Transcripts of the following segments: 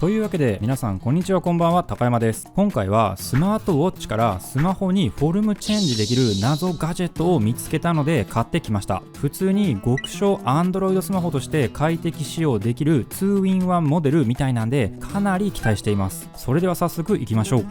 というわけで皆さんこんにちは、こんばんは、高山です。今回はスマートウォッチからスマホにフォルムチェンジできる謎ガジェットを見つけたので買ってきました。普通に極小 Android スマホとして快適使用できる 2-in-1 モデルみたいなんでかなり期待しています。それでは早速いきましょう。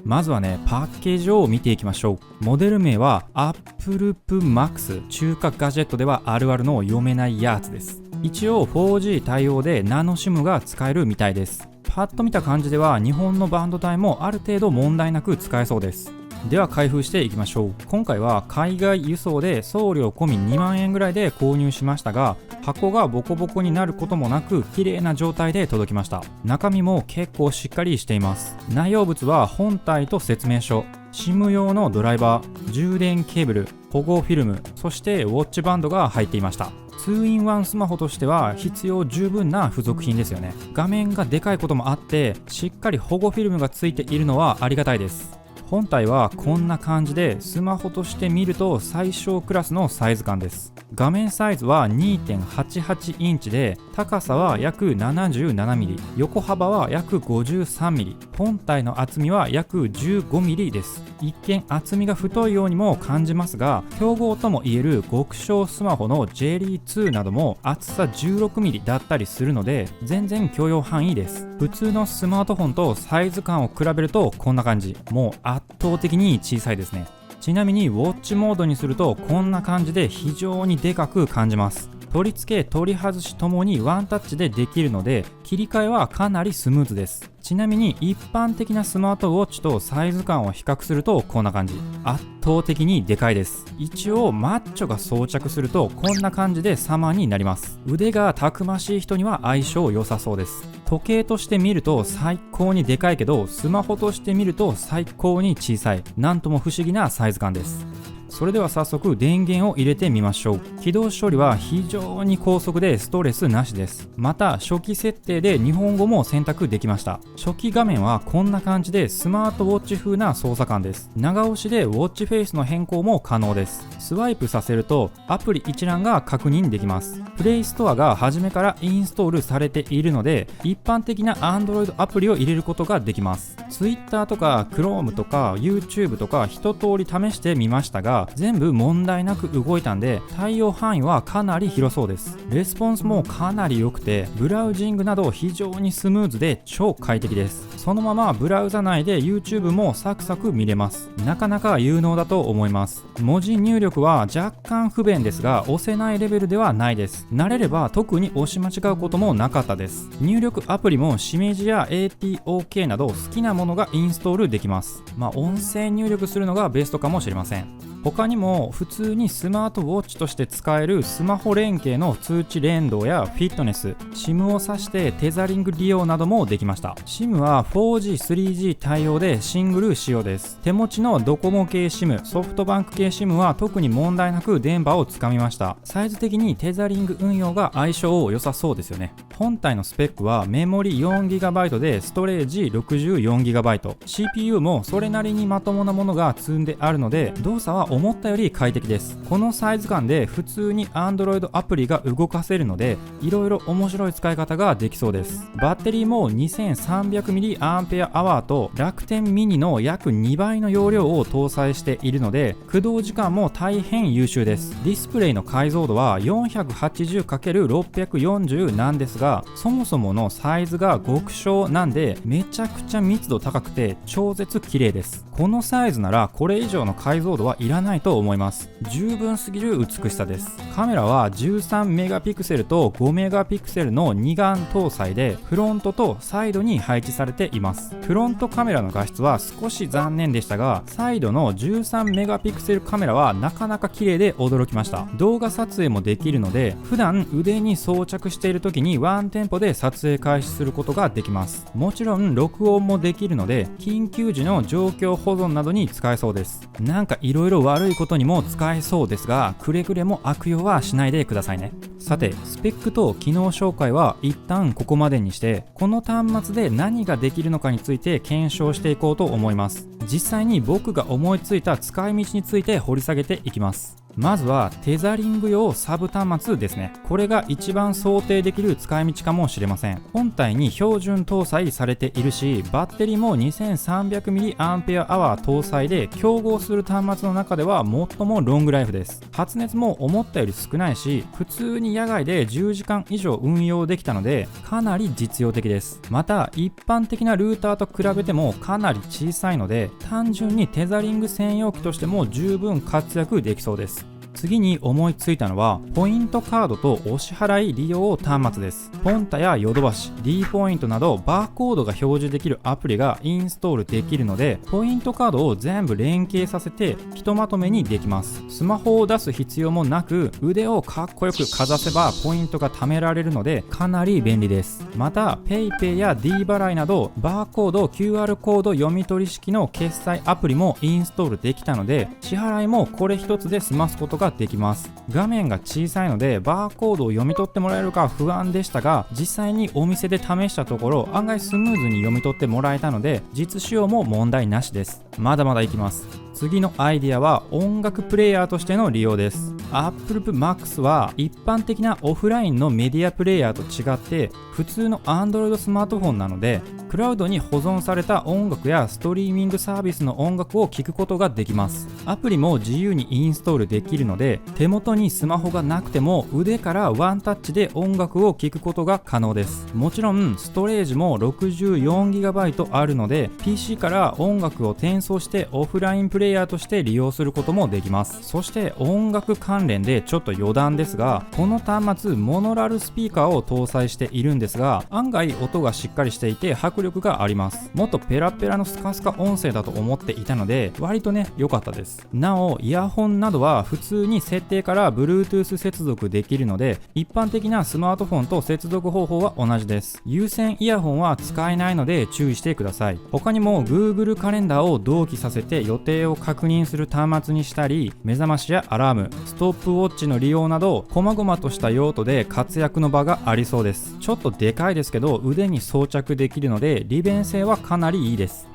まずはね、パッケージを見ていきましょう。モデル名は AppleP Max、 中華ガジェットではあるあるの読めないやつです。一応 4G 対応でナノ SIM が使えるみたいです。パッと見た感じでは日本のバンド帯もある程度問題なく使えそうです。では開封していきましょう。今回は海外輸送で送料込み2万円ぐらいで購入しましたが、箱がボコボコになることもなく綺麗な状態で届きました。中身も結構しっかりしています。内容物は本体と説明書、SIM 用のドライバー、充電ケーブル、保護フィルム、そしてウォッチバンドが入っていました。2-in-1 スマホとしては必要十分な付属品ですよね。画面がでかいこともあってしっかり保護フィルムがついているのはありがたいです。本体はこんな感じでスマホとして見ると最小クラスのサイズ感です。画面サイズは 2.88 インチで高さは約 77mm、 横幅は約 53mm、 本体の厚みは約 15mm です。一見厚みが太いようにも感じますが、競合ともいえる極小スマホの Jelly2 なども厚さ 16mm だったりするので全然許容範囲です。普通のスマートフォンとサイズ感を比べるとこんな感じ、もう圧倒的に小さいですね。ちなみにウォッチモードにするとこんな感じで非常にでかく感じます。取り付け取り外しともにワンタッチでできるので切り替えはかなりスムーズです。ちなみに一般的なスマートウォッチとサイズ感を比較するとこんな感じ、圧倒的にでかいです。一応マッチョが装着するとこんな感じで様になります。腕がたくましい人には相性良さそうです。時計として見ると最高にでかいけどスマホとして見ると最高に小さい、なんとも不思議なサイズ感です。それでは早速電源を入れてみましょう。起動処理は非常に高速でストレスなしです。また初期設定で日本語も選択できました。初期画面はこんな感じでスマートウォッチ風な操作感です。長押しでウォッチフェイスの変更も可能です。スワイプさせるとアプリ一覧が確認できます。プレイストアが初めからインストールされているので一般的な Android アプリを入れることができます。 Twitter とか Chrome とか YouTube とか一通り試してみましたが全部問題なく動いたんで対応範囲はかなり広そうです。レスポンスもかなり良くてブラウジングなど非常にスムーズで超快適です。そのままブラウザ内で YouTube もサクサク見れます。なかなか有能だと思います。文字入力は若干不便ですが押せないレベルではないです。慣れれば特に押し間違うこともなかったです。入力アプリもしめじや ATOK など好きなものがインストールできます。音声入力するのがベストかもしれません。他にも普通にスマートウォッチとして使えるスマホ連携の通知連動やフィットネス、 SIM を挿してテザリング利用などもできました。 SIM は 4G、3G 対応でシングル使用です。手持ちのドコモ系 SIM、ソフトバンク系 SIM は特に問題なく電波をつかみました。サイズ的にテザリング運用が相性良さそうですよね。本体のスペックはメモリ 4GB でストレージ 64GB、 CPU もそれなりにまともなものが積んであるので動作は思ったより快適です。このサイズ感で普通に Android アプリが動かせるのでいろいろ面白い使い方ができそうです。バッテリーも 2300mAh と楽天ミニの約2倍の容量を搭載しているので駆動時間も大変優秀です。ディスプレイの解像度は 480×640 なんですがそもそものサイズが極小なんでめちゃくちゃ密度高くて超絶綺麗です。このサイズならこれ以上の解像度はいらないと思います。十分すぎる美しさです。カメラは13メガピクセルと5メガピクセルの2眼搭載でフロントとサイドに配置されています。フロントカメラの画質は少し残念でしたがサイドの13メガピクセルカメラはなかなか綺麗で驚きました。動画撮影もできるので普段腕に装着している時にワンテンポで撮影開始することができます。もちろん録音もできるので緊急時の状況保存などに使えそうです。なんかいろいろ悪いことにも使えそうですがくれぐれも悪用はしないでくださいね。さてスペックと機能紹介は一旦ここまでにしてこの端末で何ができるのかについて検証していこうと思います。実際に僕が思いついた使い道について掘り下げていきます。まずはテザリング用サブ端末ですね。これが一番想定できる使い道かもしれません。本体に標準搭載されているし、バッテリーも 2300mAh 搭載で、競合する端末の中では最もロングライフです。発熱も思ったより少ないし、普通に野外で10時間以上運用できたので、かなり実用的です。また一般的なルーターと比べてもかなり小さいので、単純にテザリング専用機としても十分活躍できそうです。次に思いついたのは、ポイントカードとお支払い利用端末です。ポンタやヨドバシ、D ポイントなどバーコードが表示できるアプリがインストールできるので、ポイントカードを全部連携させてひとまとめにできます。スマホを出す必要もなく、腕をかっこよくかざせばポイントが貯められるのでかなり便利です。また PayPay や D 払いなどバーコード、QR コード読み取り式の決済アプリもインストールできたので、支払いもこれ一つで済ますことができます。画面が小さいのでバーコードを読み取ってもらえるか不安でしたが、実際にお店で試したところ案外スムーズに読み取ってもらえたので、実使用も問題なしです。まだまだいきます。次のアイディアは音楽プレイヤーとしての利用です。Apple Max は一般的なオフラインのメディアプレイヤーと違って普通の Android スマートフォンなので、クラウドに保存された音楽やストリーミングサービスの音楽を聴くことができます。アプリも自由にインストールできるので、手元にスマホがなくても腕からワンタッチで音楽を聴くことが可能です。もちろんストレージも 64GB あるので PC から音楽を転送してオフラインプレイヤーとして利用することもできます。そして音楽関連でちょっと余談ですが、この端末モノラルスピーカーを搭載しているんですが、案外音がしっかりしていて迫力があります。もっとペラペラのスカスカ音声だと思っていたので割とね良かったです。なおイヤホンなどは普通に設定から Bluetooth 接続できるので、一般的なスマートフォンと接続方法は同じです。有線イヤホンは使えないので注意してください。他にも Google カレンダーを同期させて予定を確認する端末にしたり、目覚ましやアラーム、ストップウォッチの利用など細々とした用途で活躍の場がありそうです。ちょっとでかいですけど腕に装着できるので利便性はかなりいいです。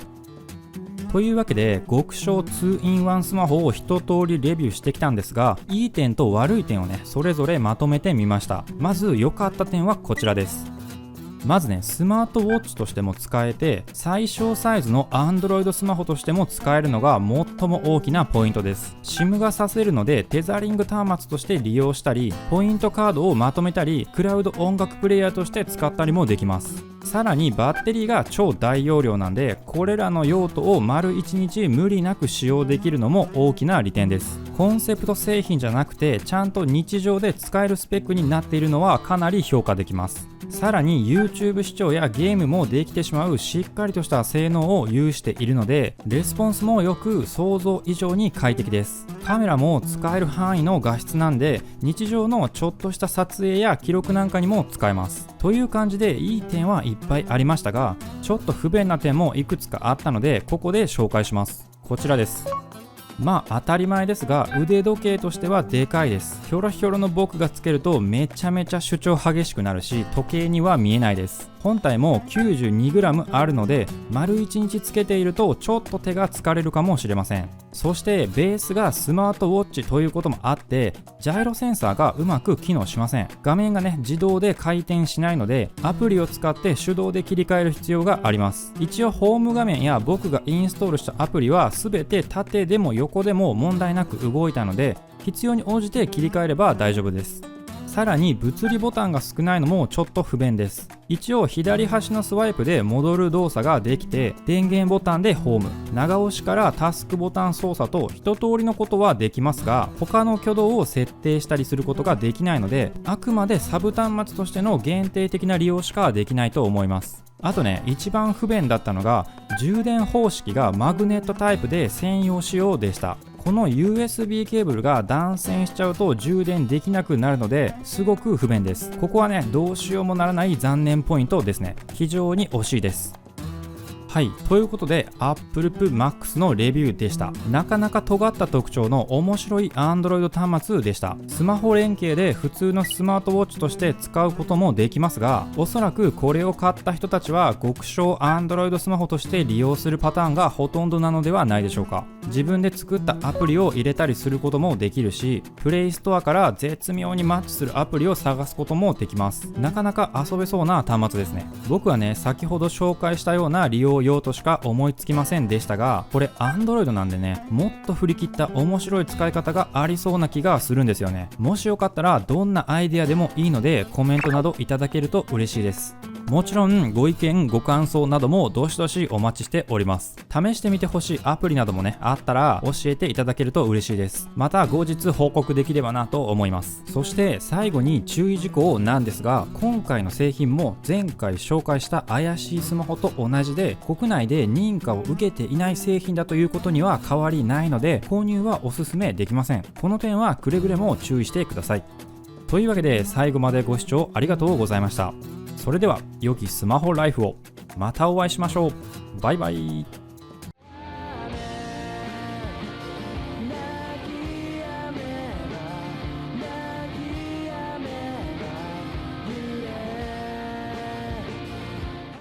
というわけで極小 2-in-1 スマホを一通りレビューしてきたんですが、いい点と悪い点をねそれぞれまとめてみました。まず良かった点はこちらです。まずね、スマートウォッチとしても使えて、最小サイズの Android スマホとしても使えるのが最も大きなポイントです。SIM が挿せるのでテザリング端末として利用したり、ポイントカードをまとめたり、クラウド音楽プレイヤーとして使ったりもできます。さらにバッテリーが超大容量なんで、これらの用途を丸1日無理なく使用できるのも大きな利点です。コンセプト製品じゃなくてちゃんと日常で使えるスペックになっているのはかなり評価できます。さらに YouTube 視聴やゲームもできてしまうしっかりとした性能を有しているので、レスポンスもよく想像以上に快適です。カメラも使える範囲の画質なんで、日常のちょっとした撮影や記録なんかにも使えます。という感じでいい点はいっぱいありましたが、ちょっと不便な点もいくつかあったのでここで紹介します。こちらです。まあ当たり前ですが腕時計としてはでかいです。ひょろひょろの僕がつけるとめちゃめちゃ主張激しくなるし、時計には見えないです。本体も 92g あるので丸1日つけているとちょっと手が疲れるかもしれません。そしてベースがスマートウォッチということもあってジャイロセンサーがうまく機能しません。画面がね自動で回転しないのでアプリを使って手動で切り替える必要があります。一応ホーム画面や僕がインストールしたアプリは全て縦でも横でも問題なく動いたので、必要に応じて切り替えれば大丈夫です。さらに物理ボタンが少ないのもちょっと不便です。一応左端のスワイプで戻る動作ができて、電源ボタンでホーム、長押しからタスクボタン操作と一通りのことはできますが、他の挙動を設定したりすることができないので、あくまでサブ端末としての限定的な利用しかできないと思います。あとね、一番不便だったのが充電方式がマグネットタイプで専用仕様でした。この USB ケーブルが断線しちゃうと充電できなくなるのですごく不便です。ここはねどうしようもならない残念ポイントですね。非常に惜しいです。はい、ということで Apple Max のレビューでした。なかなか尖った特徴の面白い Android 端末でした。スマホ連携で普通のスマートウォッチとして使うこともできますが、おそらくこれを買った人たちは極小 Android スマホとして利用するパターンがほとんどなのではないでしょうか。自分で作ったアプリを入れたりすることもできるし、プレイストアから絶妙にマッチするアプリを探すこともできます。なかなか遊べそうな端末ですね。僕はね、先ほど紹介したような利用用途しか思いつきませんでしたが、これ Android なんでね、もっと振り切った面白い使い方がありそうな気がするんですよね。もしよかったらどんなアイデアでもいいのでコメントなどいただけると嬉しいです。もちろんご意見ご感想などもどしどしお待ちしております。試してみてほしいアプリなどもねあったら教えていただけると嬉しいです。また後日報告できればなと思います。そして最後に注意事項なんですが、今回の製品も前回紹介した怪しいスマホと同じで国内で認可を受けていない製品だということには変わりないので、購入はおすすめできません。この点はくれぐれも注意してください。というわけで最後までご視聴ありがとうございました。それでは良きスマホライフを。またお会いしましょう。バイバイ。